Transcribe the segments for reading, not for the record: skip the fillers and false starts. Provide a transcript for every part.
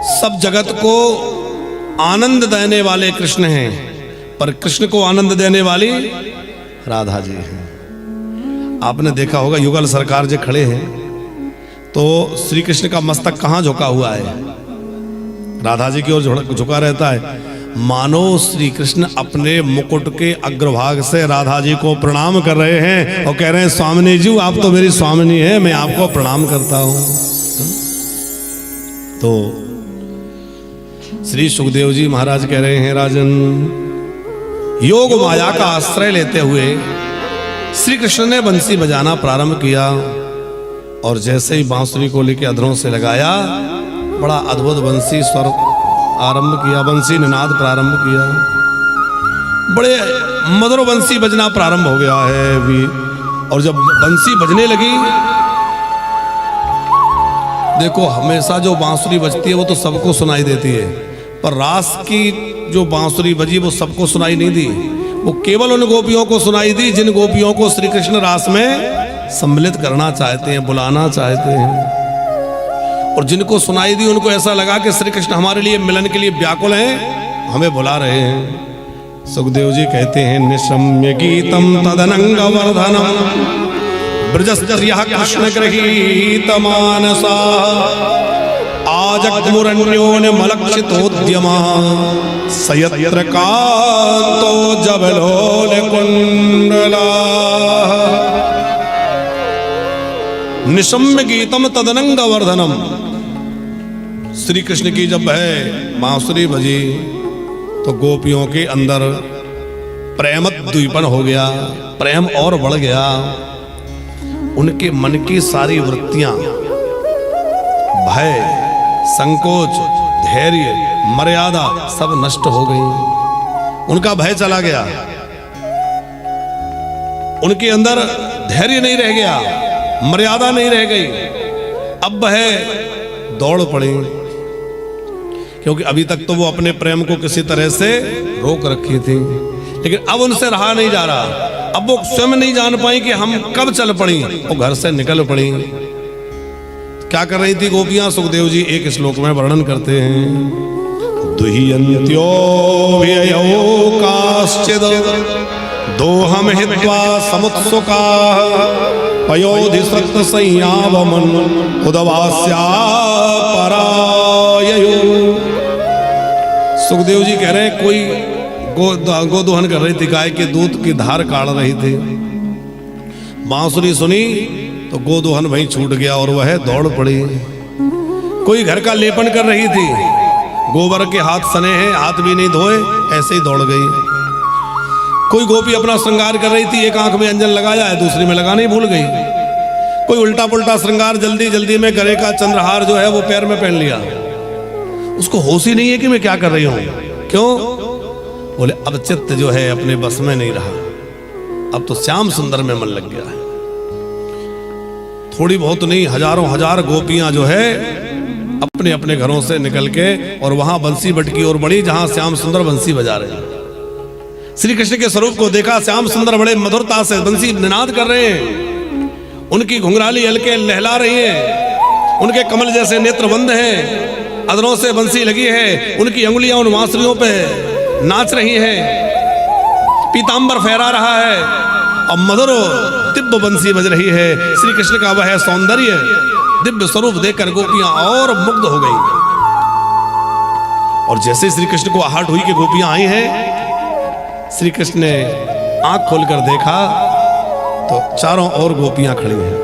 सब जगत को आनंद देने वाले कृष्ण हैं, पर कृष्ण को आनंद देने वाली राधा जी हैं। आपने देखा होगा युगल सरकार जो खड़े हैं तो श्री कृष्ण का मस्तक कहाँ झुका हुआ है? राधा जी की ओर झुका रहता है, मानो श्री कृष्ण अपने मुकुट के अग्रभाग से राधा जी को प्रणाम कर रहे हैं और कह रहे हैं स्वामिनी जी आप तो मेरी स्वामिनी है, मैं आपको प्रणाम करता हूं। तो श्री सुखदेव जी महाराज कह रहे हैं, राजन योग माया का आश्रय लेते हुए श्री कृष्ण ने बंसी बजाना प्रारंभ किया और जैसे ही बांसुरी को लेकर अधरों से लगाया, बड़ा अद्भुत बंसी स्वर आरंभ किया, बंसी निनाद प्रारंभ किया, बड़े मधुर बंसी बजना प्रारंभ हो गया है अभी। और जब बंसी बजने लगी, देखो हमेशा जो बांसुरी बजती है वो तो सबको सुनाई देती है, पर रास की जो बांसुरी बजी वो सबको सुनाई नहीं दी, वो केवल उन गोपियों को सुनाई दी जिन गोपियों को श्री कृष्ण रास में सम्मिलित करना चाहते हैं, बुलाना चाहते हैं। और जिनको सुनाई दी उनको ऐसा लगा कि श्री कृष्ण हमारे लिए मिलन के लिए व्याकुल हैं, हमें बुला रहे हैं। सुखदेव जी कहते हैं, निशम्य गीतम तदनंग वर्धनम ब्रजस्त्रियः कृष्ण गृहीत मानसा आजग्मुरन्योन्मलक्षितोद्यमा सयत्र कांतो जबलोल कुंडला। निशम्य गीतम तदनंग वर्धनम, श्री कृष्ण की जब है बांसुरी बजी तो गोपियों के अंदर प्रेमद्वीपन हो गया, प्रेम और बढ़ गया। उनके मन की सारी वृत्तियां भय, संकोच, धैर्य, मर्यादा सब नष्ट हो गई। उनका भय चला गया, उनके अंदर धैर्य नहीं रह गया, मर्यादा नहीं रह गई। अब वह दौड़ पड़ी, क्योंकि अभी तक तो वो अपने प्रेम को किसी तरह से रोक रखी थी, लेकिन अब उनसे रहा नहीं जा रहा। अब वो स्वयं नहीं जान पाई कि हम कब चल पड़ी, वो घर से निकल पड़ी। क्या कर रही थी गोपियां? सुखदेव जी एक श्लोक में वर्णन करते हैं, दुह्यन्त्यो व्ययो काश्चिद दोहम हित्वा समुत्सुका पयोधि सक्त संयावमन उदवास्या पराययो। सुखदेव जी कह रहे हैं, कोई गोदोहन कर रही थी, गाय के दूध की धार काढ़ रही थी, बांसुरी सुनी तो गोदोहन वहीं छूट गया और वह दौड़ पड़ी। कोई घर का लेपन कर रही थी, गोबर के हाथ सने हैं, हाथ भी नहीं धोए, ऐसे ही दौड़ गई। कोई गोपी अपना श्रृंगार कर रही थी, एक आंख में अंजन लगाया है, दूसरी में लगाना ही भूल गई। कोई उल्टा पुल्टा श्रृंगार जल्दी जल्दी में गले का चंद्रहार जो है वो पैर में पहन लिया, उसको होश ही नहीं है कि मैं क्या कर रही हूं। क्यों? बोले अब चित्त जो है अपने बस में नहीं रहा, अब तो श्याम सुंदर में मन लग गया है। थोड़ी बहुत नहीं, हजारों हजार गोपियां जो है अपने अपने घरों से निकल के और वहां बंसी बट की ओर बढ़ी जहां श्याम सुंदर बंसी बजा रहे हैं। श्री कृष्ण के स्वरूप को देखा, श्याम सुंदर बड़े मधुरता से बंसी निनाद कर रहे हैं, उनकी घुंघराली हल्के लहला रही है, उनके कमल जैसे नेत्र बंद हैं, अधरों से बंसी लगी है, उनकी अंगुलियां उन बांसुरियों पे नाच रही हैं, पीतांबर फहरा रहा है और मधुर दिव्य बंसी बज रही है। श्री कृष्ण का वह सौंदर्य दिव्य स्वरूप देखकर गोपियां और मुग्ध हो गई। और जैसे श्री कृष्ण को आहट हुई कि गोपियां आई हैं, श्री कृष्ण ने आंख खोलकर देखा तो चारों ओर गोपियां खड़ी हैं।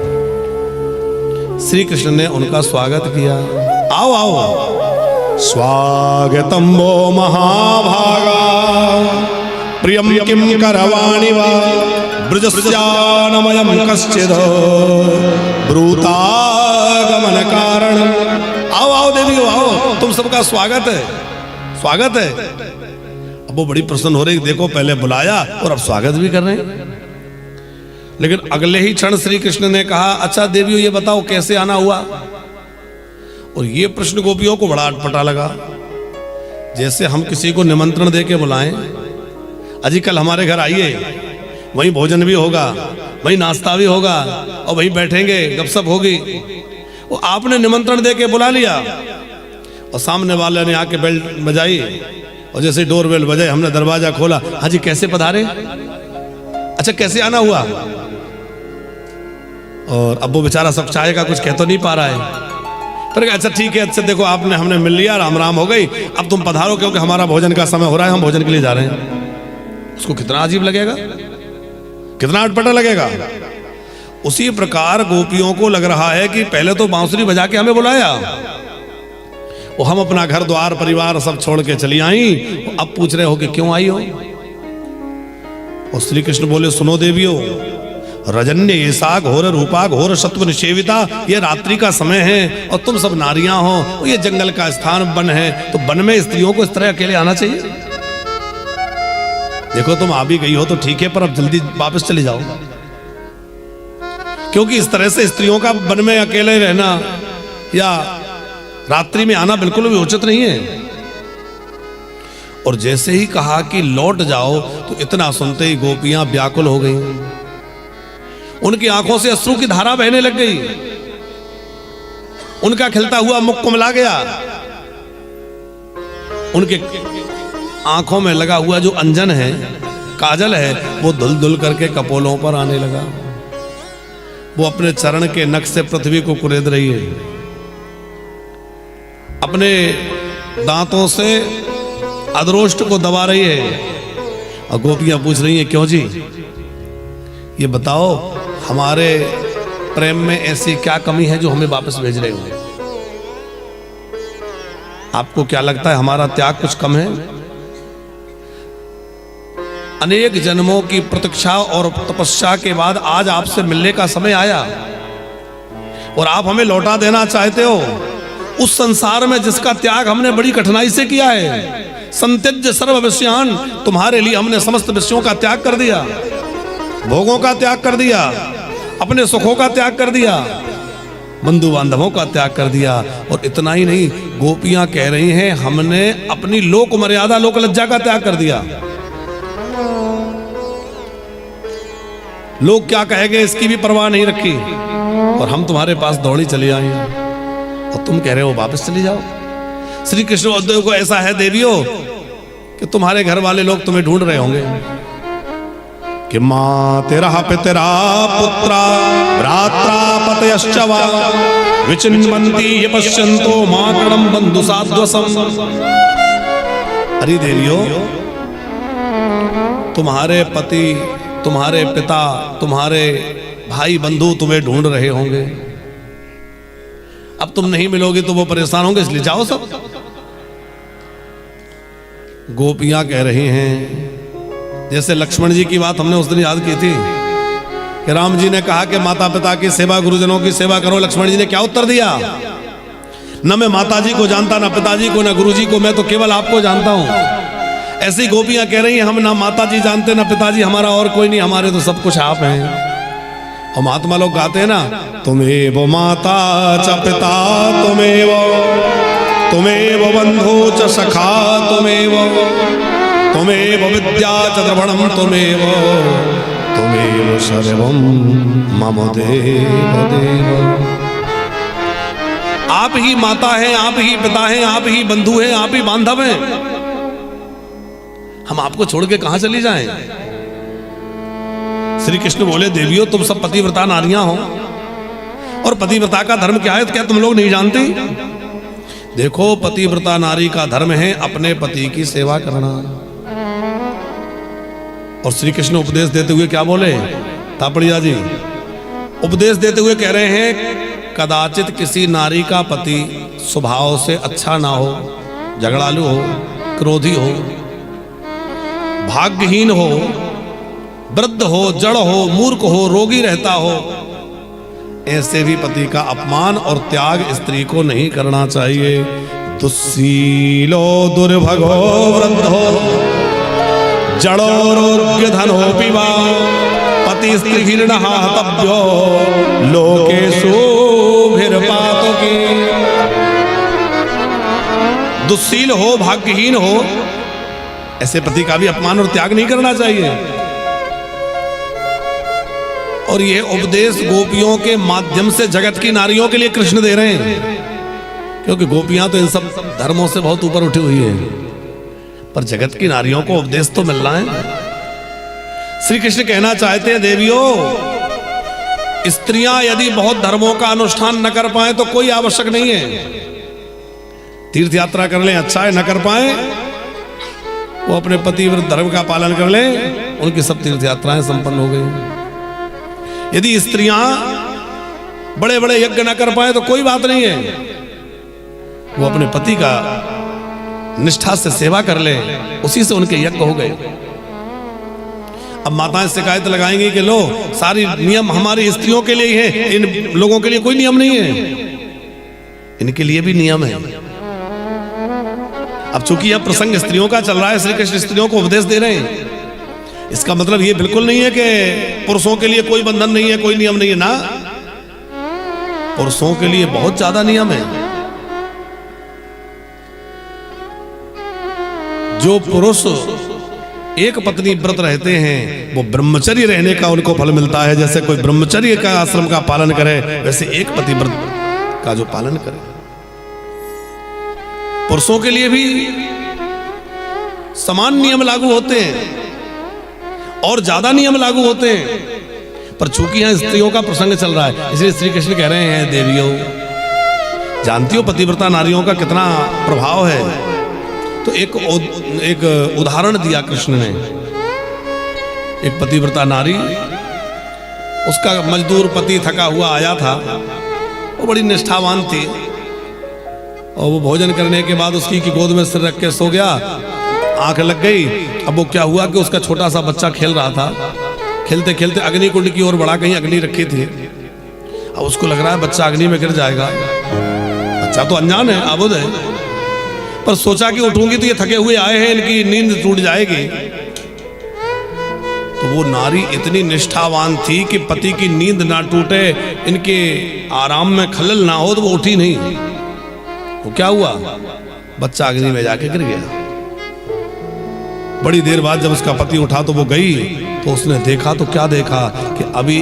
श्री कृष्ण ने उनका स्वागत किया, आओ आओ, स्वागतम वो महाभागा प्रियम किम करवाणि वा ब्रजस्यानमयं कश्चिद ब्रूतागमन कारण। आओ आओ देवी आओ, तुम सबका स्वागत है, स्वागत है। अब वो बड़ी प्रसन्न हो रही, देखो पहले बुलाया और अब स्वागत भी कर रहे हैं। लेकिन अगले ही क्षण श्री कृष्ण ने कहा, अच्छा देवियों ये बताओ कैसे आना हुआ। और ये प्रश्न गोपियों को बड़ा अटपटा लगा, जैसे हम किसी को निमंत्रण दे के बुलाएं, अजी कल हमारे घर आइए, वहीं भोजन भी होगा, वहीं नाश्ता भी होगा और वहीं बैठेंगे, गपशप होगी। वो आपने निमंत्रण दे के बुला लिया और सामने वाले ने आके बेल बजाई और जैसे डोर बेल बजाई हमने दरवाजा खोला, हाँ जी कैसे पधारे, अच्छा कैसे आना हुआ। और अब वो बेचारा सब चाय का कुछ कह तो नहीं पा रहा है, पर अच्छा ठीक है, अच्छा देखो आपने हमने मिल लिया, राम राम हो गई, अब तुम पधारो क्योंकि हमारा भोजन का समय हो रहा है, हम भोजन के लिए जा रहे हैं। उसको कितना अजीब लगेगा, कितना अटपटा लगेगा। उसी प्रकार गोपियों को लग रहा है कि पहले तो बांसुरी बजा के हमें बुलाया, वो हम अपना घर द्वार परिवार सब छोड़ के चली आई, अब पूछ रहे हो कि क्यों आई हो। और श्री कृष्ण बोले सुनो देवियों, रजन्य ऐसा घोर रूपा घोर सत्व निषेविता, ये रात्रि का समय है और तुम सब नारियां हो, ये जंगल का स्थान वन है, तो वन में स्त्रियों को इस तरह अकेले आना चाहिए। देखो तुम आ भी गई हो तो ठीक है, पर अब जल्दी वापस चले जाओ, क्योंकि इस तरह से स्त्रियों का वन में अकेले रहना या रात्रि में आना बिल्कुल भी उचित नहीं है। और जैसे ही कहा कि लौट जाओ, तो इतना सुनते ही गोपियां व्याकुल हो गई, उनकी आंखों से अश्रु की धारा बहने लग गई, उनका खिलता हुआ मुख कुमला गया, उनके आंखों में लगा हुआ जो अंजन है, काजल है, वो धुल धुल करके कपोलों पर आने लगा। वो अपने चरण के नख से पृथ्वी को कुरेद रही है, अपने दांतों से अधरोष्ट को दबा रही है। और गोपियां पूछ रही हैं क्यों जी, ये बताओ हमारे प्रेम में ऐसी क्या कमी है जो हमें वापस भेज रहे हो। आपको क्या लगता है हमारा त्याग कुछ कम है? अनेक जन्मों की प्रतीक्षा और तपस्या के बाद आज आपसे मिलने का समय आया और आप हमें लौटा देना चाहते हो उस संसार में जिसका त्याग हमने बड़ी कठिनाई से किया है। संत्यज्य सर्व विषयान, तुम्हारे लिए हमने समस्त विषयों का त्याग कर दिया, भोगों का त्याग कर दिया, अपने सुखों का त्याग कर दिया, बंधु बांधवों का त्याग कर दिया। और इतना ही नहीं, गोपियां कह रही हैं हमने अपनी लोक मर्यादा लोक लज्जा का त्याग कर दिया। लोग क्या कहेंगे इसकी भी परवाह नहीं रखी, और हम तुम्हारे पास दौड़ी चली आई और तुम कह रहे हो वापस चली जाओ। श्री कृष्ण उद्धव को ऐसा है देवियों कि तुम्हारे घर वाले लोग तुम्हें ढूंढ रहे होंगे कि मां तेरा पितरा पुत्रा भ्रात्रा पतयश्च वा विचिन्वन्ति ये पश्यन्तो मातरम बंधु साध्वसम। अरे देवियों, तुम्हारे पति, तुम्हारे पिता, तुम्हारे भाई बंधु तुम्हें ढूंढ रहे होंगे। अब तुम नहीं मिलोगे तो वो परेशान होंगे, इसलिए जाओ सब। गोपियां कह रही हैं, जैसे लक्ष्मण जी की बात हमने उस दिन याद की थी कि राम जी ने कहा कि माता पिता की सेवा, गुरुजनों की सेवा करो। लक्ष्मण जी ने क्या उत्तर दिया? न मैं माता जी को जानता, न पिताजी को, न गुरु जी को, मैं तो केवल आपको जानता हूं। ऐसी गोपियां कह रही हैं हम ना माता जी जानते, न पिताजी, हमारा और कोई नहीं, हमारे तो सब कुछ आप हैं। और महात्मा लोग गाते हैं ना, तुमेव माता च पिता तुमेव, तुमेव बंधु च सखा तुमेव, तुमेव विद्या च द्रवणम तुमेव, तुमेव सर्वम मम देव देव। आप ही माता हैं, आप ही पिता हैं, आप ही बंधु हैं, आप ही बांधव हैं। हम आपको छोड़ के कहां चली जाएं? श्री कृष्ण बोले देवियों, तुम सब पतिव्रता नारियां हो, और पतिव्रता का धर्म क्या है क्या तुम लोग नहीं जानते? देखो, पतिव्रता नारी का धर्म है अपने पति की सेवा करना। और श्री कृष्ण उपदेश देते हुए क्या बोले? तापड़िया जी उपदेश देते हुए कह रहे हैं, कदाचित किसी नारी का पति स्वभाव से अच्छा ना हो, झगड़ालू हो, क्रोधी हो, भाग्यहीन हो, वृद्ध हो, जड़ हो, मूर्ख हो, रोगी रहता हो, ऐसे भी पति का अपमान और त्याग स्त्री को नहीं करना चाहिए। दुस्सीलो दुर्भगो वृद्धो जड़ोरोग्य धनो पिवा पति स्त्री हिरणः हतव्यो लोकेषु भिर्पातुकी। दुस्सील हो, भाग्यहीन हो, ऐसे पति का भी अपमान और त्याग नहीं करना चाहिए। और यह उपदेश गोपियों के माध्यम से जगत की नारियों के लिए कृष्ण दे रहे हैं क्योंकि गोपियां तो इन सब धर्मों से बहुत ऊपर उठी हुई हैं, पर जगत की नारियों को उपदेश तो मिल रहा है। श्री कृष्ण कहना चाहते हैं, देवियों, स्त्रियां यदि बहुत धर्मों का अनुष्ठान न कर पाए तो कोई आवश्यक नहीं है। तीर्थ यात्रा कर लें अच्छा है, न कर पाए वो अपने पतिव्रत धर्म का पालन कर लें, उनकी सब तीर्थ यात्राएं संपन्न हो गई। यदि स्त्रियां बड़े बड़े यज्ञ न कर पाए तो कोई बात नहीं है, वो अपने पति का निष्ठा से सेवा कर ले, उसी से उनके यज्ञ हो गए। अब माताएं शिकायत लगाएंगी कि लो सारी नियम हमारी स्त्रियों के लिए ही है, इन लोगों के लिए कोई नियम नहीं है। इनके लिए भी नियम है। अब चूंकि यह प्रसंग स्त्रियों का चल रहा है, श्री कृष्ण स्त्रियों को उपदेश दे रहे हैं, इसका मतलब ये बिल्कुल नहीं है कि पुरुषों के लिए कोई बंधन नहीं है, कोई नियम नहीं है ना। पुरुषों के लिए बहुत ज्यादा नियम है। जो पुरुष एक पत्नी व्रत रहते हैं वो ब्रह्मचर्य रहने का उनको फल मिलता है। जैसे कोई ब्रह्मचर्य का आश्रम का पालन करे, वैसे एक पति व्रत का जो पालन करे। पुरुषों के लिए भी समान नियम लागू होते हैं और ज्यादा नियम लागू होते हैं, पर चूंकि यहां स्त्रियों का प्रसंग चल रहा है, इसलिए श्री कृष्ण कह रहे हैं, देवियों, जानती हो पतिव्रता नारियों का कितना प्रभाव है। तो एक उदाहरण दिया कृष्ण ने। एक पतिव्रता नारी, उसका मजदूर पति थका हुआ आया था, वो बड़ी निष्ठावान थी, और वो भोजन करने के बाद उसकी की गोद में सिर रख के सो गया, आंख लग गई। अब वो क्या हुआ कि उसका छोटा सा बच्चा खेल रहा था, खेलते खेलते अग्नि कुंड की ओर बढ़ा, कहीं अग्नि रखी थी। अब उसको लग रहा है बच्चा अग्नि में गिर जाएगा। बच्चा तो अनजान है, आबुद है, पर सोचा कि उठूंगी तो ये थके हुए आए हैं, इनकी नींद टूट जाएगी। तो वो नारी इतनी निष्ठावान थी कि पति की नींद ना टूटे, इनके आराम में खलल ना हो, तो वो उठी नहीं। वो क्या हुआ, बच्चा अग्नि में जाके गिर गया। बड़ी देर बाद जब उसका पति उठा तो वो गई, तो उसने देखा तो क्या देखा कि अभी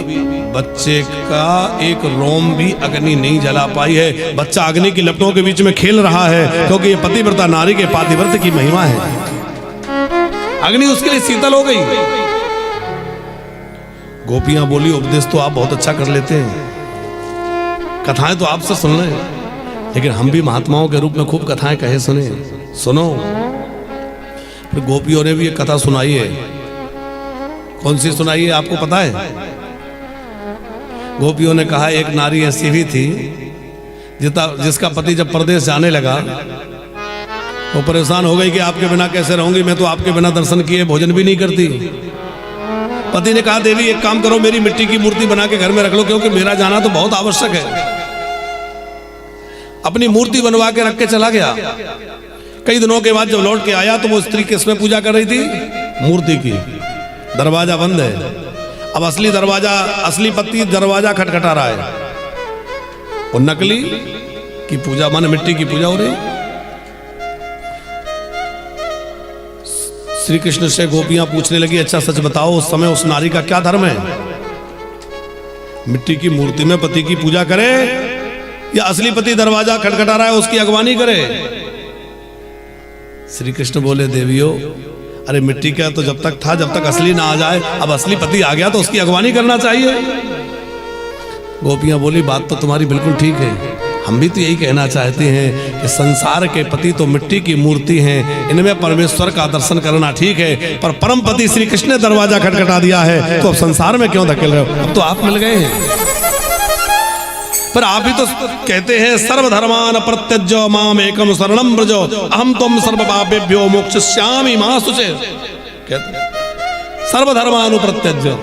बच्चे का एक रोम भी अग्नि नहीं जला पाई है। बच्चा अग्नि की लपटों के बीच में खेल रहा है, क्योंकि ये पतिव्रता नारी के पातिव्रत की महिमा है। अग्नि उसके लिए शीतल हो गई। गोपियां बोली, उपदेश तो आप बहुत अच्छा कर लेते हैं, कथाएं तो आपसे सुन रहे हैं, लेकिन हम भी महात्माओं के रूप में खूब कथाएं कहे सुने, सुनो। फिर गोपियों ने भी एक कथा सुनाई है। कौन सी सुनाई है आपको पता है? गोपियों ने कहा, एक नारी ऐसी भी थी जिसका पति जब परदेश जाने लगा वो परेशान हो गई कि आपके बिना कैसे रहूंगी, मैं तो आपके बिना दर्शन किए भोजन भी नहीं करती। पति ने कहा, देवी एक काम करो, मेरी मिट्टी की मूर्ति बना के घर में रख लो, क्योंकि मेरा जाना तो बहुत आवश्यक है। अपनी मूर्ति बनवा के रख के चला गया। कई दिनों के बाद जब लौट के आया तो वो स्त्री किसमें पूजा कर रही थी? मूर्ति की। दरवाजा बंद है। अब असली पति दरवाजा खटखटा रहा है, और नकली की पूजा, माने मिट्टी की पूजा हो रही। श्री कृष्ण से गोपियां पूछने लगी, अच्छा सच बताओ, उस समय उस नारी का क्या धर्म है? मिट्टी की मूर्ति में पति की पूजा करे या असली पति दरवाजा खटखटा रहा है उसकी अगवानी करे? श्री कृष्ण बोले, देवियों, अरे मिट्टी का तो जब तक था, जब तक असली ना आ जाए। अब असली पति आ गया तो उसकी अगवानी करना चाहिए। गोपियां बोली, बात तो तुम्हारी बिल्कुल ठीक है, हम भी तो यही कहना चाहते हैं कि संसार के पति तो मिट्टी की मूर्ति हैं, इनमें परमेश्वर का दर्शन करना ठीक है, पर परम पति श्री कृष्ण ने दरवाजा खटखटा दिया है, तो अब संसार में क्यों धकेल रहे हो? अब तो आप मिल गए हैं। पर आप ही तो कहते हैं, सर्वधर्मान प्रत्यज्य माम एकम शरणम व्रज, अहम त्वं सर्व पापेभ्यो मोक्षयिष्यामि मा शुचे। कहते सर्वधर्मान प्रत्यज्य,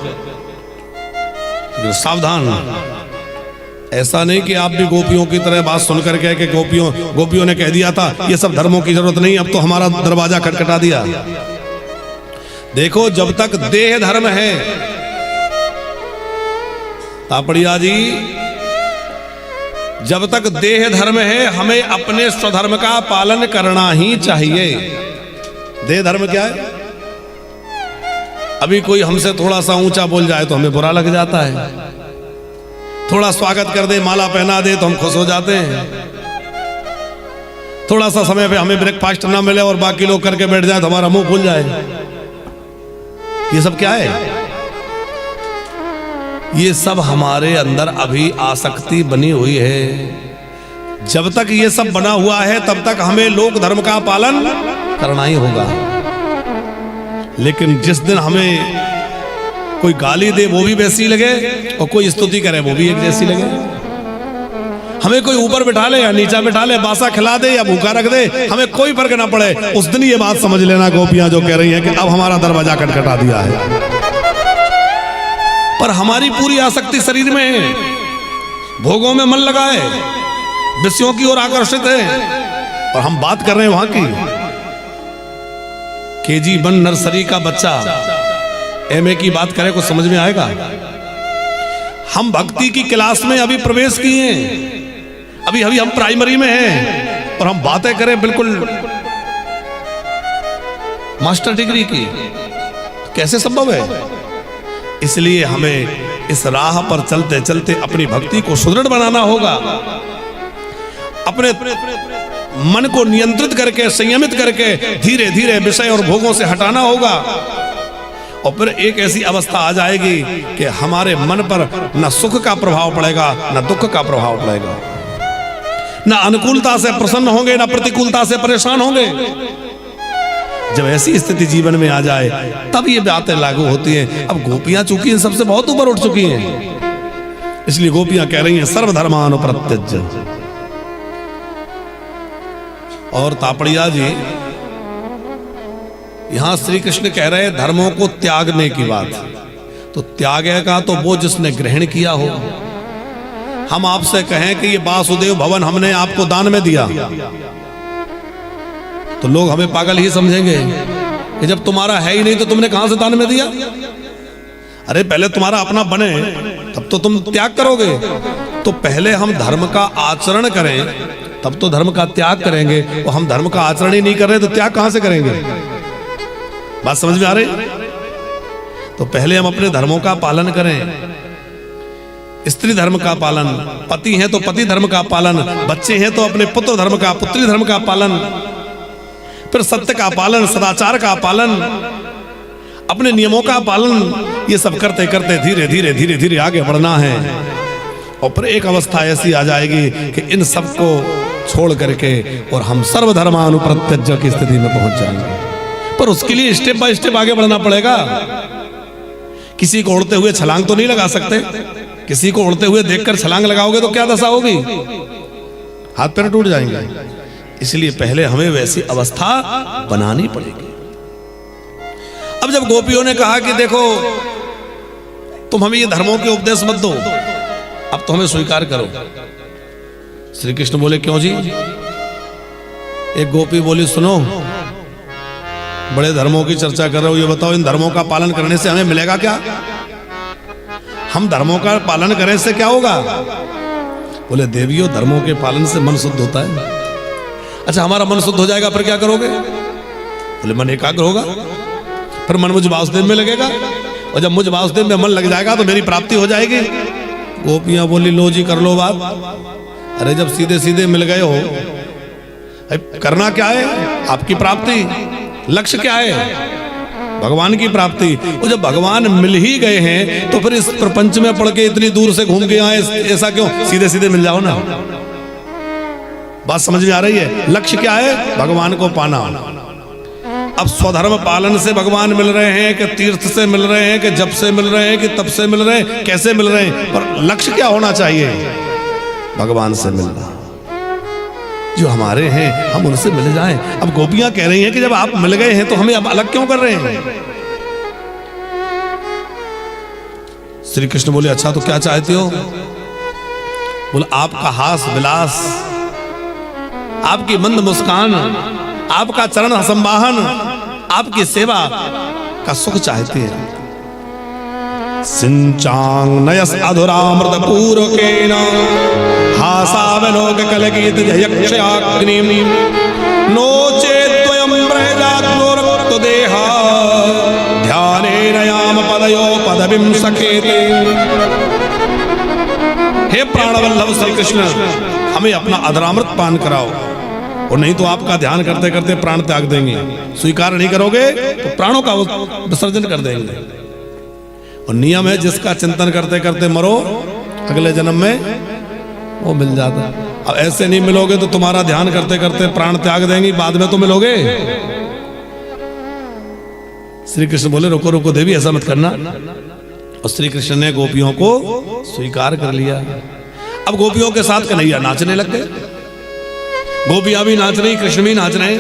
सावधान। ऐसा नहीं कि आप भी गोपियों की तरह बात सुनकर कह के गोपियों ने कह दिया था ये सब धर्मों की जरूरत नहीं, अब तो हमारा दरवाजा खटखटा दिया। देखो, जब तक देह धर्म है, तापड़िया जी, जब तक देह धर्म है, हमें अपने स्वधर्म का पालन करना ही चाहिए। देह धर्म क्या है? अभी कोई हमसे थोड़ा सा ऊंचा बोल जाए तो हमें बुरा लग जाता है, थोड़ा स्वागत कर दे, माला पहना दे तो हम खुश हो जाते हैं। थोड़ा सा समय पे हमें ब्रेकफास्ट ना मिले और बाकी लोग करके बैठ जाए तो हमारा मुंह खुल जाए। ये सब क्या है? ये सब हमारे अंदर अभी आसक्ति बनी हुई है। जब तक ये सब बना हुआ है तब तक हमें लोक धर्म का पालन करना ही होगा। लेकिन जिस दिन हमें कोई गाली दे वो भी वैसी लगे और कोई स्तुति करे वो भी एक जैसी लगे, हमें कोई ऊपर बिठा ले या नीचा बिठा ले, बासा खिला दे या भूखा रख दे, हमें कोई फर्क ना पड़े, उस दिन ये बात समझ लेना गोपियां जो कह रही हैं कि अब हमारा दरवाजा खटखटा दिया है। पर हमारी पूरी आसक्ति शरीर में है, भोगों में मन लगा है, विषयों की ओर आकर्षित है। और हम बात कर रहे हैं वहां की KG1 नर्सरी का बच्चा MA की बात करें कुछ समझ में आएगा? हम भक्ति की क्लास में अभी प्रवेश किए हैं, अभी हम प्राइमरी में हैं और हम बातें करें बिल्कुल मास्टर डिग्री की, कैसे संभव है? इसलिए हमें इस राह पर चलते चलते अपनी भक्ति को सुदृढ़ बनाना होगा, अपने मन को नियंत्रित करके संयमित करके धीरे धीरे विषय और भोगों से हटाना होगा। और फिर एक ऐसी अवस्था आ जाएगी कि हमारे मन पर न सुख का प्रभाव पड़ेगा न दुख का प्रभाव पड़ेगा, न अनुकूलता से प्रसन्न होंगे न प्रतिकूलता से परेशान होंगे। जब ऐसी स्थिति जीवन में आ जाए तब ये बातें लागू होती हैं। अब गोपियां चूंकि इन सबसे बहुत ऊपर उठ चुकी हैं, इसलिए गोपियां कह रही हैं सर्वधर्मानुप्रत्यज्य। और तापड़िया जी यहां श्री कृष्ण कह रहे हैं धर्मों को त्यागने की बात, तो त्यागेगा तो वो जिसने ग्रहण किया हो। हम आपसे कहें कि ये वासुदेव भवन हमने आपको दान में दिया, तो लोग हमें पागल ही समझेंगे कि जब तुम्हारा है ही नहीं तो तुमने कहां से दान में दिया? अरे पहले तुम्हारा अपना बने तब तो तुम त्याग करोगे। तो पहले हम धर्म का आचरण करें तब तो धर्म का त्याग करेंगे, और हम धर्म का आचरण ही नहीं कर रहे तो त्याग कहां से करेंगे? बात समझ में आ रही? तो पहले हम अपने धर्मों का पालन करें, स्त्री धर्म का पालन, पति हैं तो पति धर्म का पालन, बच्चे हैं तो अपने पुत्र धर्म का पुत्री धर्म का पालन, फिर सत्य का पालन, सदाचार का पालन, अपने नियमों का पालन। ये सब करते करते धीरे धीरे धीरे धीरे आगे बढ़ना है। और फिर एक अवस्था ऐसी आ जाएगी कि इन सबको छोड़ करके और हम सर्वधर्मानुप्रत्यज्य की स्थिति में पहुंच जाएंगे। पर उसके लिए स्टेप बाय स्टेप आगे बढ़ना पड़ेगा। किसी को उड़ते हुए छलांग तो नहीं लगा सकते। किसी को उड़ते हुए देखकर छलांग लगाओगे तो क्या दशा होगी? हाथ पैर टूट जाएंगे। इसलिए पहले हमें वैसी अवस्था बनानी पड़ेगी। अब जब गोपियों ने कहा कि देखो तुम हमें ये धर्मों के उपदेश मत दो, अब तो हमें स्वीकार करो। श्री कृष्ण बोले क्यों जी? एक गोपी बोली सुनो, बड़े धर्मों की चर्चा कर रहे हो, ये बताओ इन धर्मों का पालन करने से हमें मिलेगा क्या? हम धर्मों का पालन करने से क्या होगा? बोले देवियों धर्मों के पालन से मन शुद्ध होता है। अच्छा हमारा मन शुद्ध हो जाएगा फिर क्या करोगे? बोले मन एकाग्र होगा, फिर मन मुझ वासुदेव में लगेगा, और जब मुझ वासुदेव में मन लग जाएगा तो मेरी प्राप्ति हो जाएगी। गोपियां बोली लो जी कर लो बात। अरे जब सीधे सीधे मिल गए हो, करना क्या है? आपकी प्राप्ति, लक्ष्य क्या है? भगवान की प्राप्ति। और जब भगवान मिल ही गए हैं तो फिर इस प्रपंच में पड़ के इतनी दूर से घूम के आए, ऐसा क्यों? सीधे सीधे मिल जाओ ना। बात समझ में आ रही है? लक्ष्य क्या है? भगवान को पाना। अब स्वधर्म पालन से भगवान मिल रहे हैं कि तीर्थ से मिल रहे हैं कि जब से मिल रहे हैं कि तब से मिल रहे हैं, कैसे मिल रहे हैं, पर लक्ष्य क्या होना चाहिए? भगवान से मिलना। जो हमारे हैं हम उनसे मिल जाएं। अब गोपियां कह रही हैं कि जब आप मिल गए हैं तो हमें अब अलग क्यों कर रहे हैं? श्री कृष्ण बोले अच्छा तो क्या चाहते हो? बोले आपका हास विलास, आपकी मंद मुस्कान, आपका चरण संवाहन, आपकी सेवा का सुख चाहते हैं। सिंचांग नयस अधुरामृत पूर्वकेन हासावलोक कलगीत यक्षयाग्निम नो चेत्वयं ब्रह्मजात्मोरक्तो देहा ध्यानेन याम पदयो पदविं सखेते। हे प्राणवल्लभ श्री कृष्ण, हमें अपना अधरामृत पान कराओ, और नहीं तो आपका ध्यान करते करते प्राण त्याग देंगे। स्वीकार नहीं करोगे तो प्राणों का विसर्जन कर देंगे। और नियम है जिसका चिंतन करते करते मरो अगले जन्म में वो मिल जाता। अब ऐसे नहीं मिलोगे तो तुम्हारा ध्यान करते करते प्राण त्याग देंगे, बाद में तो मिलोगे। श्री कृष्ण बोले रुको रुको देवी, ऐसा मत करना। और श्री कृष्ण ने गोपियों को स्वीकार कर लिया। अब गोपियों के साथ कन्हैया नाचने लग गए। गोपियां भी नाच रही, कृष्ण भी नाच रहे।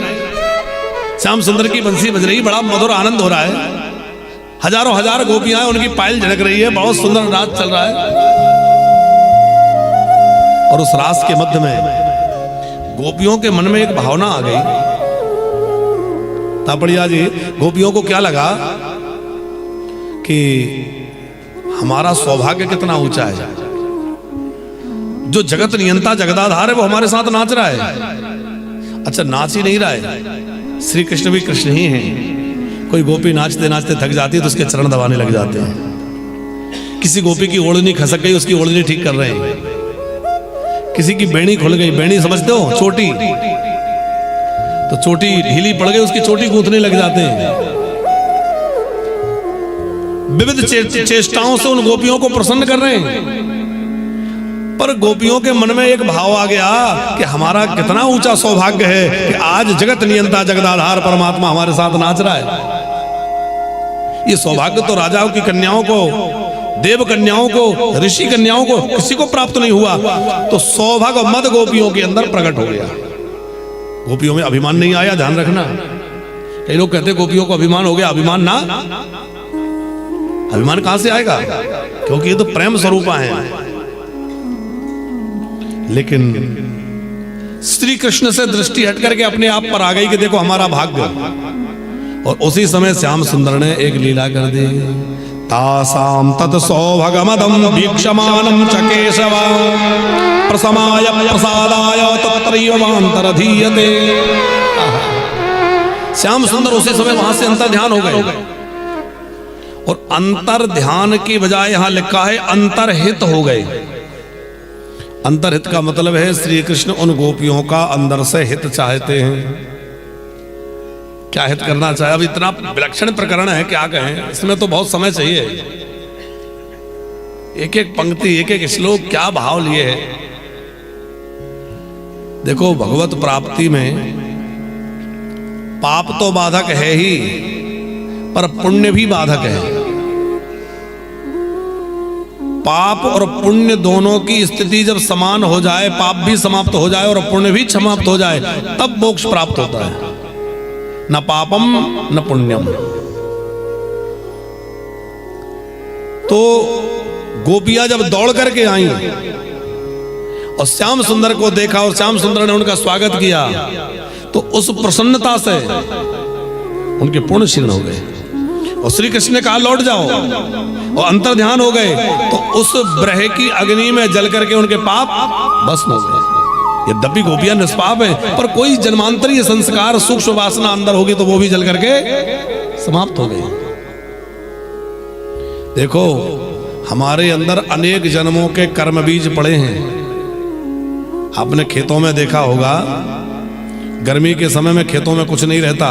श्याम सुंदर की बंसी बज रही, बड़ा मधुर आनंद हो रहा है। हजारों हजार गोपियां उनकी पायल झड़क रही है, बहुत सुंदर रात चल रहा है। और उस रास के मध्य में गोपियों के मन में एक भावना आ गई। तापड़िया जी, गोपियों को क्या लगा कि हमारा सौभाग्य कितना ऊंचा है, जो जगत नियंता जगदाधार है वो हमारे साथ नाच रहा है। अच्छा, नाच ही नहीं रहा है, श्री कृष्ण भी कृष्ण ही हैं। कोई गोपी नाचते नाचते थक जाती है तो उसके चरण दबाने लग जाते हैं। किसी गोपी की ओढ़नी खसक गई, उसकी ओढ़नी ठीक कर रहे हैं। किसी की बेड़ी खुल गई, बेड़ी समझते हो चोटी, तो चोटी ढीली पड़ गई, उसकी चोटी गूंथने लग जाते हैं। विविध चेष्टाओं से उन गोपियों को प्रसन्न कर रहे हैं। पर गोपियों के मन में एक भाव आ गया कि हमारा कितना ऊंचा सौभाग्य है कि आज जगत नियंता जगदाधार परमात्मा हमारे साथ नाच रहा है। ये सौभाग्य तो राजाओं की कन्याओं को, देव कन्याओं को, ऋषि कन्याओं को किसी को प्राप्त नहीं हुआ। तो सौभाग्य मद गोपियों के अंदर प्रकट हो गया। गोपियों में अभिमान नहीं आया, ध्यान रखना। कई लोग कहते गोपियों को अभिमान हो गया। अभिमान ना, अभिमान कहां से आएगा, क्योंकि ये तो प्रेम स्वरूपा है। लेकिन श्री कृष्ण से दृष्टि हट करके अपने आप पर आ गई कि देखो हमारा भाग्य। और उसी समय श्याम सुंदर ने एक लीला कर दी। तासाम तत् सौभगमदम वीक्षमानम च केशव प्रसमाय प्रसादाय तत्रैवान्तरधीयते। श्याम सुंदर उसी समय वहां से अंतर ध्यान हो गए। और अंतर ध्यान की बजाय यहां लिखा है अंतरहित हो गए। अंतरहित का मतलब है श्री कृष्ण उन गोपियों का अंदर से हित चाहते हैं। क्या हित करना चाहे? अब इतना विलक्षण प्रकरण है, क्या कहें, इसमें तो बहुत समय चाहिए। एक एक पंक्ति, एक एक श्लोक, क्या भाव लिए है। देखो, भगवत प्राप्ति में पाप तो बाधक है ही, पर पुण्य भी बाधक है। पाप और पुण्य दोनों की स्थिति जब समान हो जाए, पाप भी समाप्त हो जाए और पुण्य भी समाप्त हो जाए, तब मोक्ष प्राप्त होता है। न पापम न पुण्यम। तो गोपियां जब दौड़ करके आई और श्याम सुंदर को देखा और श्याम सुंदर ने उनका स्वागत किया, तो उस प्रसन्नता से उनके पुण्य क्षीण हो गए। और श्री कृष्ण ने कहा लौट जाओ, और अंतर ध्यान हो गए। तो उस ब्रह की अग्नि में जल करके उनके पाप भस्म हो गए। यद्यपि गोपियां निष्पाप है, पर कोई जन्मांतरीय संस्कार, सूक्ष्म वासना अंदर होगी तो वो भी जल करके समाप्त हो गई। देखो, हमारे अंदर अनेक जन्मों के कर्म बीज पड़े हैं। आपने खेतों में देखा होगा, गर्मी के समय में खेतों में कुछ नहीं रहता,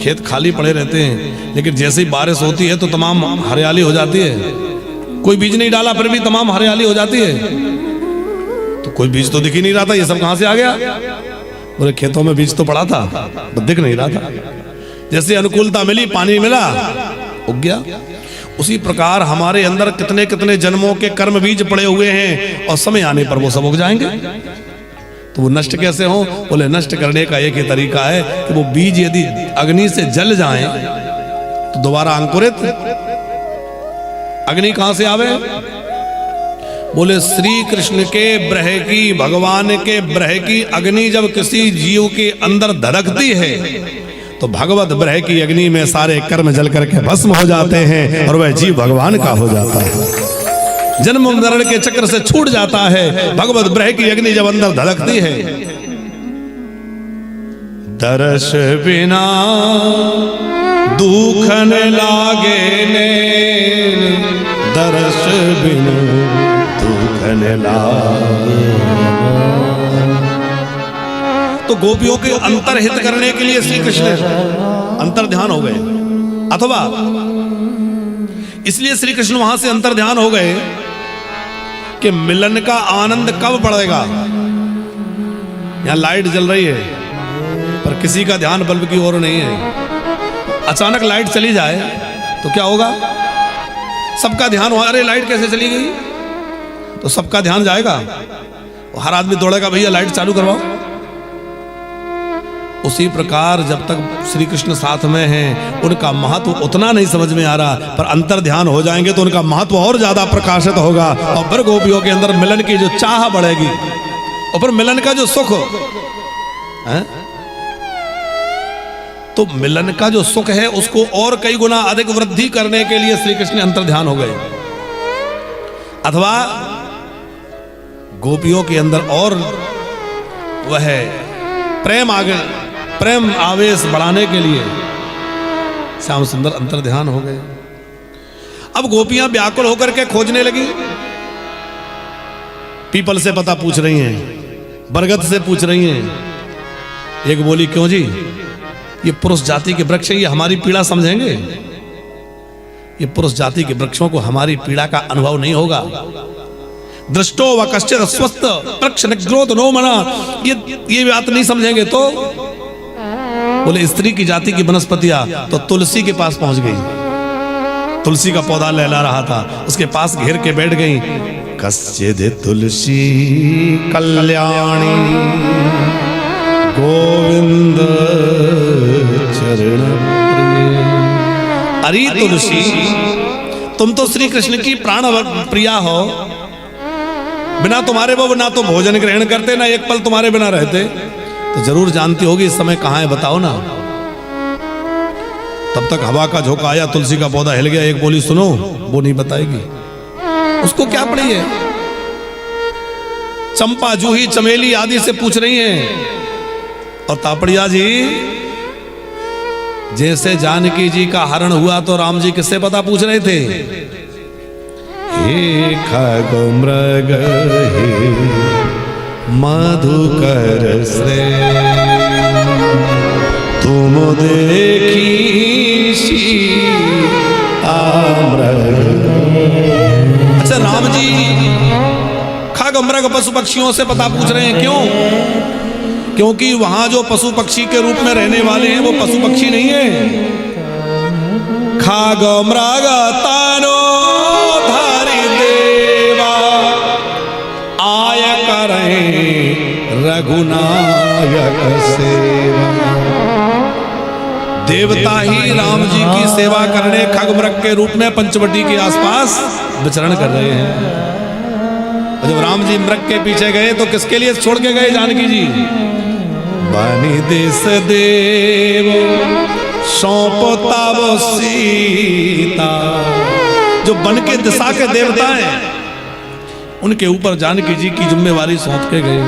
खेत खाली पड़े रहते हैं। लेकिन जैसे ही बारिश होती है तो तमाम हरियाली हो जाती है। कोई बीज नहीं डाला फिर भी तमाम हरियाली हो जाती है। तो कोई बीज तो दिख ही नहीं रहा था, ये सब कहां से आ गया? पूरे खेतों में बीज तो पड़ा था, तो दिख नहीं रहा था। जैसे अनुकूलता मिली, पानी मिला, उग गया। उसी प्रकार हमारे अंदर कितने कितने जन्मों के कर्म बीज पड़े हुए हैं, और समय आने पर वो सब उग जाएंगे। तो वो नष्ट कैसे हो? बोले नष्ट करने का एक ही तरीका है कि वो बीज यदि अग्नि से जल जाएं तो दोबारा अंकुरित। अग्नि कहां से आवे? बोले श्री कृष्ण के ब्रह की, भगवान के ब्रह की अग्नि जब किसी जीव के अंदर धड़कती है तो भगवत ब्रह की अग्नि में सारे कर्म जल करके भस्म हो जाते हैं और वह जीव भगवान का हो जाता है। जन्म मरण के चक्र से छूट जाता है। भगवत ब्रह की अग्नि जब अंदर धड़कती है, दर्श बिना दुखन लागे ने, दर्श बिना दुखन लागे। तो गोपियों के अंतरहित करने के लिए श्री कृष्ण अंतर ध्यान हो गए, अथवा इसलिए श्री कृष्ण वहां से अंतर ध्यान हो गए कि मिलन का आनंद कब बढ़ेगा। यहां लाइट जल रही है पर किसी का ध्यान बल्ब की ओर नहीं है। अचानक लाइट चली जाए तो क्या होगा? सबका ध्यान, अरे लाइट कैसे चली गई, तो सबका ध्यान जाएगा। हर आदमी दौड़ेगा, भैया लाइट चालू करवाओ। उसी प्रकार जब तक श्री कृष्ण साथ में हैं, उनका महत्व उतना नहीं समझ में आ रहा, पर अंतर ध्यान हो जाएंगे तो उनका महत्व और ज्यादा प्रकाशित होगा और फिर गोपियों के अंदर मिलन की जो चाह बढ़ेगी और फिर मिलन का जो सुख है, तो मिलन का जो सुख है उसको और कई गुना अधिक वृद्धि करने के लिए श्री कृष्ण अंतर ध्यान हो गए, अथवा गोपियों के अंदर और वह प्रेम आवेश बढ़ाने के लिए श्याम सुंदर अंतर ध्यान हो गए। अब गोपियां व्याकुल होकर के खोजने लगी, पीपल से पता पूछ रही हैं, बरगद से पूछ रही हैं। एक बोली, क्यों जी, ये पुरुष जाति के वृक्ष, ये हमारी पीड़ा समझेंगे? ये पुरुष जाति के वृक्षों को हमारी पीड़ा का अनुभव नहीं होगा। दृष्टो व कश्चित् स्वस्थ वृक्ष निग्रोध नो मना, ये बात नहीं समझेंगे तो बोले स्त्री की जाति की वनस्पतियां तो तुलसी के पास पहुंच गई। तुलसी का पौधा लहला रहा था, उसके पास घेर के बैठ गई। कश्चित् तुलसी कल्याणी गोविंद चरण प्रिय। अरे तुलसी, तुम तो श्री कृष्ण की प्राण प्रिया हो, बिना तुम्हारे वो ना तो भोजन ग्रहण करते, ना एक पल तुम्हारे बिना रहते, तो जरूर जानती होगी इस समय कहां है, बताओ ना। तब तक हवा का झोंका आया, तुलसी का पौधा हिल गया। एक बोली, सुनो, वो नहीं बताएगी, उसको क्या पड़ी है। चंपा, जूही, चमेली आदि से पूछ रही हैं। और तापड़िया जी, जैसे जानकी जी का हरण हुआ तो राम जी किससे पता पूछ रहे थे? हे खग मृग हे मधुकर श्रेय, तुम देखी अच्छा, राम जी खग मृग पशु पक्षियों से पता पूछ रहे हैं, क्यों? क्योंकि वहां जो पशु पक्षी के रूप में रहने वाले हैं वो पशु पक्षी नहीं है। खग मृग तानो धारी देवा, आय करें रघुनायक सेवा। देवता ही राम जी की सेवा करने खग मृग के रूप में पंचवटी के आसपास विचरण कर रहे हैं। जब राम जी मृग के पीछे गए तो किसके लिए छोड़ के गए जानकी जी? बनी देश देव सौंपता वो सीता। जो बन के दिशा के देवता हैं उनके ऊपर जानकी जी की जिम्मेवारी सौंप के गए।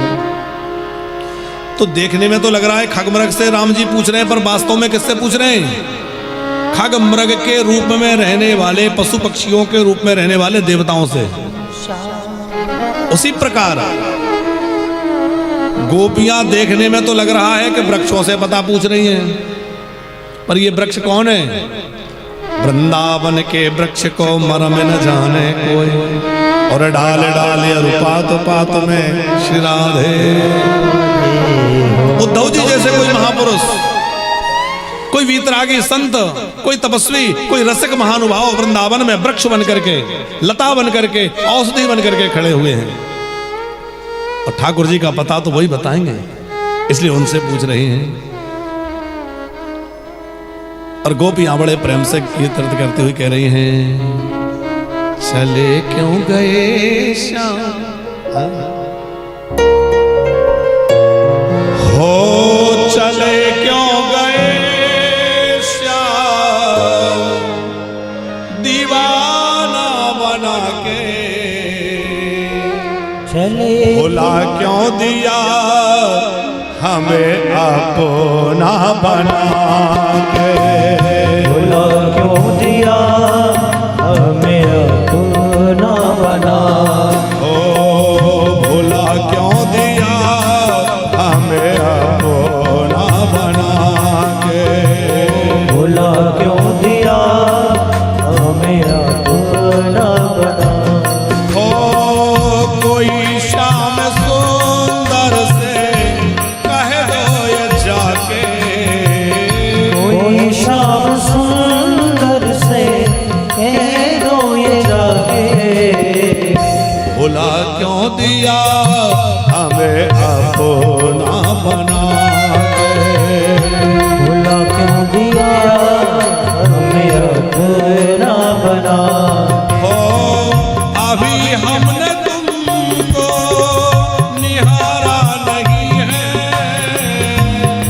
तो देखने में तो लग रहा है खगमृग से राम जी पूछ रहे हैं, पर वास्तव में किससे पूछ रहे हैं? खगमृग के रूप में रहने वाले, पशु पक्षियों के रूप में रहने वाले देवताओं से। उसी प्रकार गोपियां देखने में तो लग रहा है कि वृक्षों से पता पूछ रही हैं, पर ये वृक्ष कौन है? वृंदावन के वृक्ष को मरम न जाने कोई, और डाल डाल पात पात में श्री राधे। उद्धव जी जैसे कोई महापुरुष, कोई वीतरागी संत, कोई तपस्वी, कोई रसिक महानुभाव वृंदावन में वृक्ष बन करके, लता बन करके, औषधि बन करके खड़े हुए हैं। और ठाकुर जी का पता तो वही बताएंगे, इसलिए उनसे पूछ रही हैं। और गोपियां बड़े प्रेम से कीर्तन करते हुए कह रही हैं, चले क्यों गए श्याम, हो चले क्यों गए श्याम, दीवाना बना के चले, भुला क्यों दिया हमें अपना बना के, भुला क्यों दिया हमें अपना बना, ओ भुला क्यों दिया हमें अपना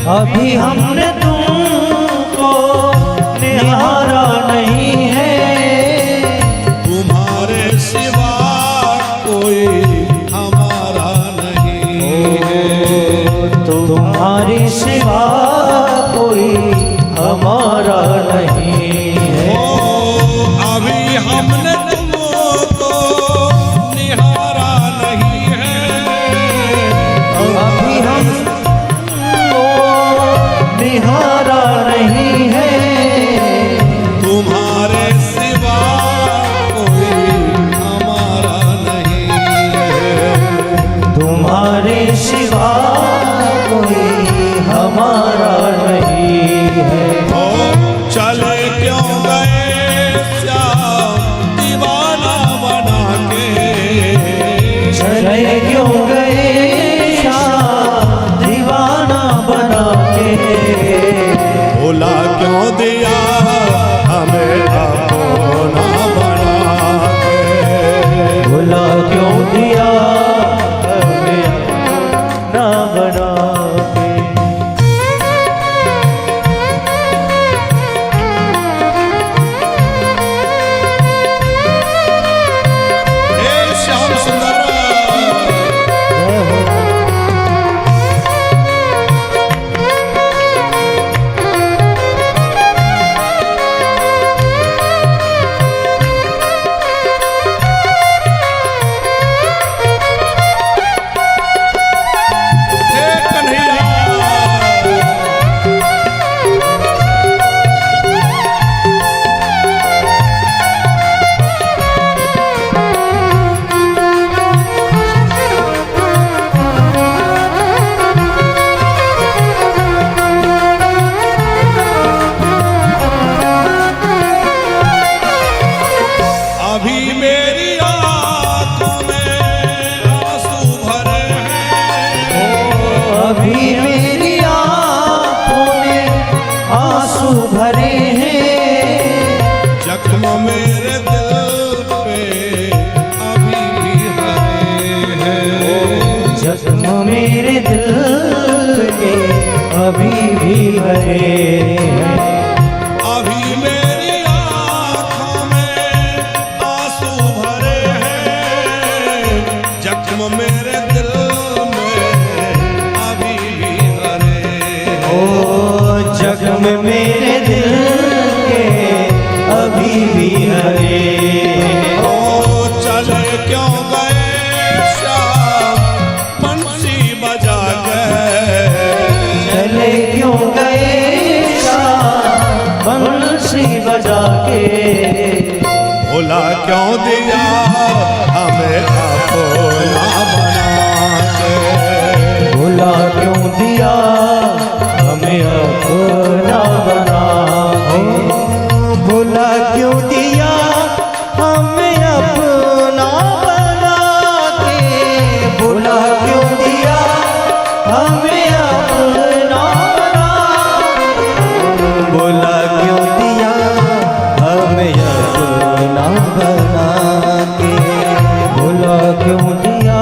अभी हमने तुमको निहारा नहीं है, तुम्हारे सिवा कोई हमारा नहीं है, तुम्हारी सिवा कोई हमारा नहीं है। अभी हमने तुमको निहारा नहीं है, अभी हमको निहारा नहीं है, तुम्हारे सिवा कोई हमारा नहीं है, तुम्हारे सिवा कोई हमारा नहीं है। ओ चले क्यों गए श्याम दीवाना बना के, चले क्यों गए श्याम दीवाना बना के, भुला क्यों दिया हमें अपना बना के, भुला क्यों दिया हमें अपना बना के। हे श्याम सुंदर जय हो। हे कन्हैया, अभी मेरी आंखों में आंसू भरे हैं, अभी मेरी आँखों में आंसू भरे हैं, जख्म मेरे दिल पे अभी भी हरे हैं, जख्म मेरे दिल के अभी भी हरे हैं। अभी मेरी आंखों में आंसू भरे हैं, जख्म मेरे दिल में अभी भी हरे हैं, ओ जख्म मेरे दिल के अभी भी हरे हैं। ओ चले क्यों गए श्याम बंसी बजा के, चले क्यों गए श्याम बंसी बजा के, भुला क्यों दिया हमें अपना बना के, भुला क्यों दिया हमें अपना बना के, भुला क्यों दिया हमें अपना बना के, भुला क्यों दिया हमें अपना बना के, भुला क्यों दिया हमें अपना बना के, भुला क्यों दिया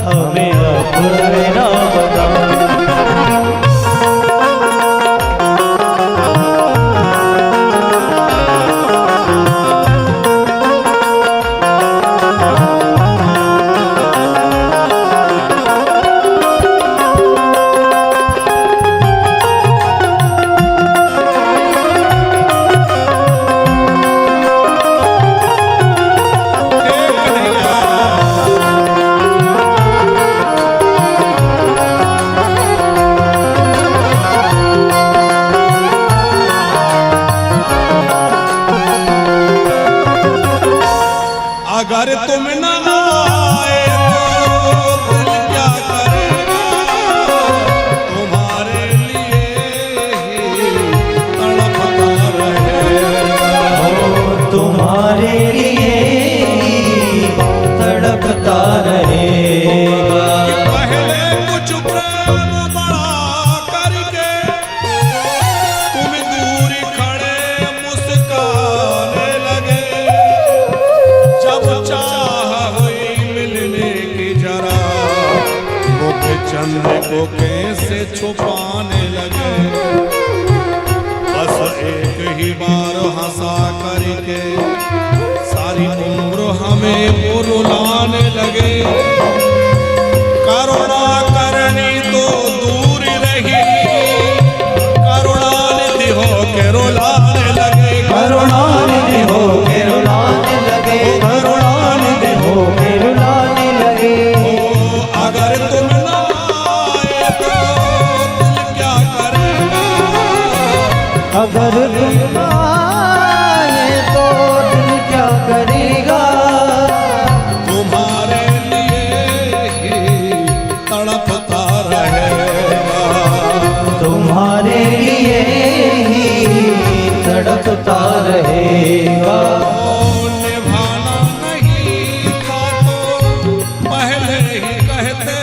हमें अपना बना के। अगर तुम न आए तो दिल क्या करेगा, तुम्हारे लिए ही तड़पता रहेगा, तुम्हारे लिए तड़पता रहेगा। पहले कुछ प्रेम बड़ा करके तुम दूर खड़े मुस्काने लगे, जब चाह हुई मिलने की जरा मुख चंद्र को कैसे से छुपाने लगे। बस एक ही बार हंसा करके सारी उम्र हमें वो रुलाने लगे। करुणा करनी तो दूर रही, करुणानिधि हो के रुलाने लगे। करुणानिधि हो के रुलाने लगे, करुणानिधि हो के रुलाने लगे। अगर तुम ना आए तो दिल क्या करेगा, अगर तुम आए तो दिल क्या करेगा। तुम्हारे लिए ही तड़पता रहेगा, तुम्हारे लिए ही तड़पता रहेगा। निभाना नहीं था तो पहले ही कहते,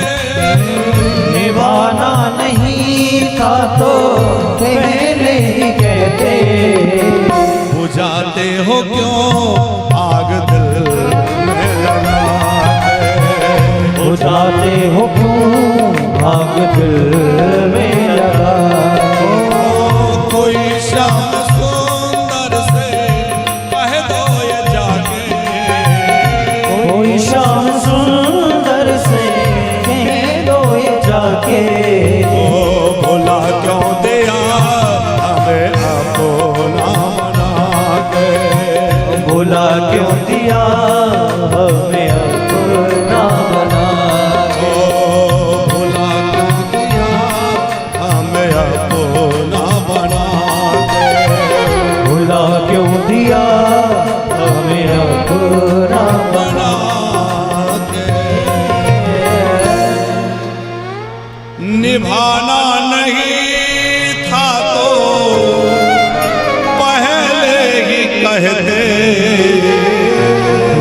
निभाना नहीं था तो पहले ही कहते। बुझाते हो क्यों आग दिल में लगा के, बुझाते हो क्यों आग दिल में लगा। कोई शाम सुंदर से कह दो ये जाके, कोई शाम सुंदर से कह दो ये जाके। भुला क्यों दिया हमें अपना बना के, भुला क्यों दिया हमें अपना बना के। भुला क्यों दिया हमें अपना बना के, भुला क्यों दिया हमें अपना बना के। निभाना नहीं था तो पहले ही कहते,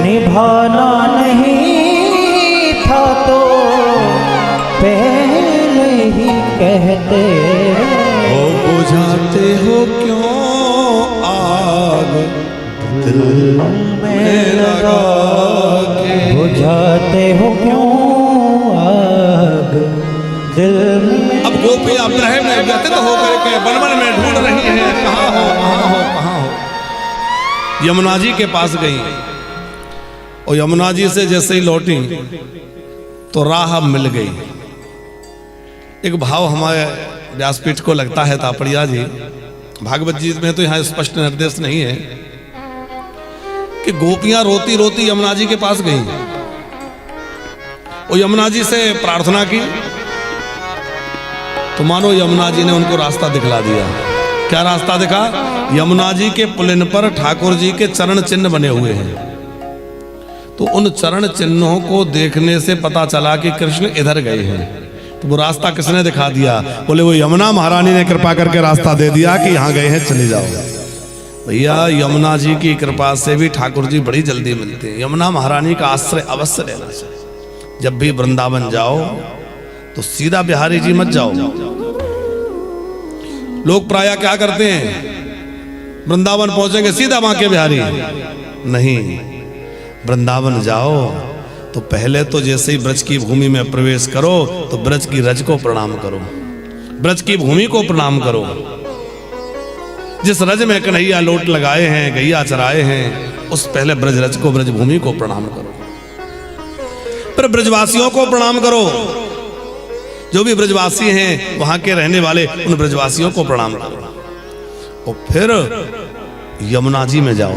निभाना नहीं था तो पहले ही कहते। ओ बुझाते हो क्यों आग दिल में लगा के। बुझाते हो क्यों आग दिल में। अब गोपी अब्रह में व्यथित होकर के बनवन में ढूंढ रही है, कहाँ हो कहाँ हो कहाँ हो। यमुना जी के पास गई और यमुना जी से जैसे ही लौटी तो राह मिल गई। एक भाव हमारे व्यासपीठ को लगता है तापड़िया जी, भागवत जी में तो यहाँ स्पष्ट निर्देश नहीं है कि गोपियां रोती रोती यमुना जी के पास गई और यमुना जी से प्रार्थना की तो मानो यमुना जी ने उनको रास्ता दिखला दिया। क्या रास्ता दिखा? यमुना जी के पुलिन पर ठाकुर जी के चरण चिन्ह बने हुए हैं। तो उन चरण चिन्हों को देखने से पता चला कि कृष्ण इधर गए हैं। तो वो रास्ता किसने दिखा दिया? बोले वो यमुना महारानी ने कृपा करके रास्ता दे दिया कि यहाँ गए हैं, चले जाओ। भैया यमुना जी की कृपा से भी ठाकुर जी बड़ी जल्दी मिलते हैं। यमुना महारानी का आश्रय अवश्य लेना चाहिए। जब भी वृंदावन जाओ तो सीधा बिहारी जी मत जाओ। लोग प्रायः क्या करते हैं, वृंदावन पहुंचेंगे सीधा बांके बिहारी। नहीं, वृंदावन जाओ तो पहले तो जैसे ही ब्रज की भूमि में प्रवेश करो तो ब्रज की रज को प्रणाम करो, ब्रज की भूमि को प्रणाम करो। जिस रज में कन्हैया लोट लगाए हैं, गैया चराए हैं, उस पहले ब्रज रज को, ब्रज भूमि को प्रणाम करो। फिर ब्रजवासियों को प्रणाम करो। जो भी ब्रजवासी हैं वहां के रहने वाले, उन ब्रजवासियों को प्रणाम करो। और फिर यमुना जी में जाओ।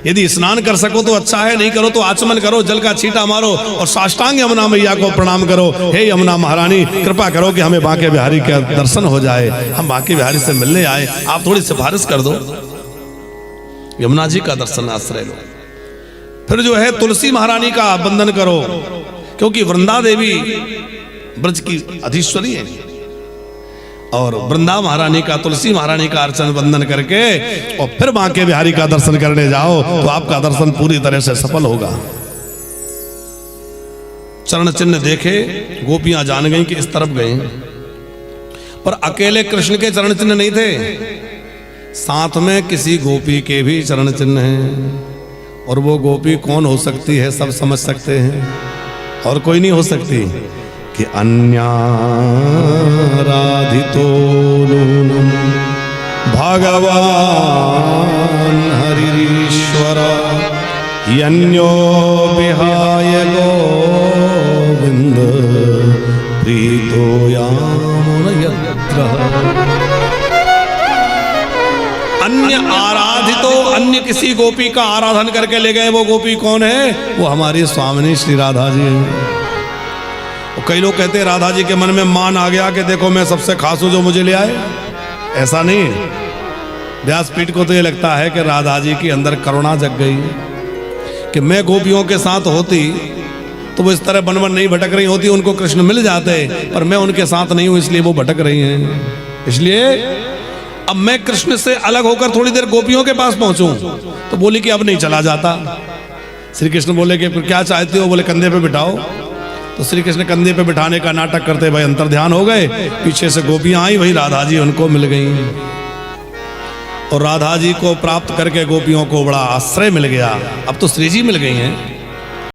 यदि स्नान कर सको तो अच्छा है, नहीं करो तो आचमन करो, जल का छींटा मारो और साष्टांग यमुना मैया को प्रणाम करो। हे यमुना महारानी, कृपा करो कि हमें बांके बिहारी का दर्शन हो जाए, हम बांके बिहारी से मिलने आए, आप थोड़ी सिफारिश कर दो। यमुना जी का दर्शन आश्रय लो। फिर जो है तुलसी महारानी का वंदन करो, क्योंकि वृंदा देवी ब्रज की अधीश्वरी है। और वृंदा महारानी का, तुलसी महारानी का अर्चन वंदन करके और फिर बांके बिहारी का दर्शन करने जाओ तो आपका दर्शन पूरी तरह से सफल होगा। चरण चिन्ह देखे गोपियां जान गई कि इस तरफ गए, पर अकेले कृष्ण के चरण चिन्ह नहीं थे, साथ में किसी गोपी के भी चरण चिन्ह हैं। और वो गोपी कौन हो सकती है सब समझ सकते हैं, और कोई नहीं हो सकती। कि अन्याराधितो नूनं भगवान हरिरीश्वर यन्यो विहाय गोविंद प्रीतो यामुनयत्र। अन्य आराधितो, अन्य किसी गोपी का आराधन करके ले गए, वो गोपी कौन है? वो हमारी स्वामिनी श्री राधा जी हैं। कई लोग कहते हैं राधा जी के मन में मान आ गया कि देखो मैं सबसे खास हूं जो मुझे ले आए। ऐसा नहीं, व्यासपीठ को तो ये लगता है कि राधा जी के अंदर करुणा जग गई कि मैं गोपियों के साथ होती तो वो इस तरह बन नहीं भटक रही होती, उनको कृष्ण मिल जाते, पर मैं उनके साथ नहीं हूं इसलिए वो भटक रही हैं। इसलिए अब मैं कृष्ण से अलग होकर थोड़ी देर गोपियों के पास पहुंचूं, तो बोली कि अब नहीं चला जाता। श्री कृष्ण बोले कि क्या चाहते हो? बोले कंधे पे बिठाओ। तो श्री कृष्ण कंधे पे बिठाने का नाटक करते भाई अंतर ध्यान हो गए, पीछे से गोपियां आई, वही राधा जी उनको मिल गई और राधा जी को प्राप्त करके गोपियों को बड़ा आश्रय मिल गया। अब तो श्री जी मिल गई हैं।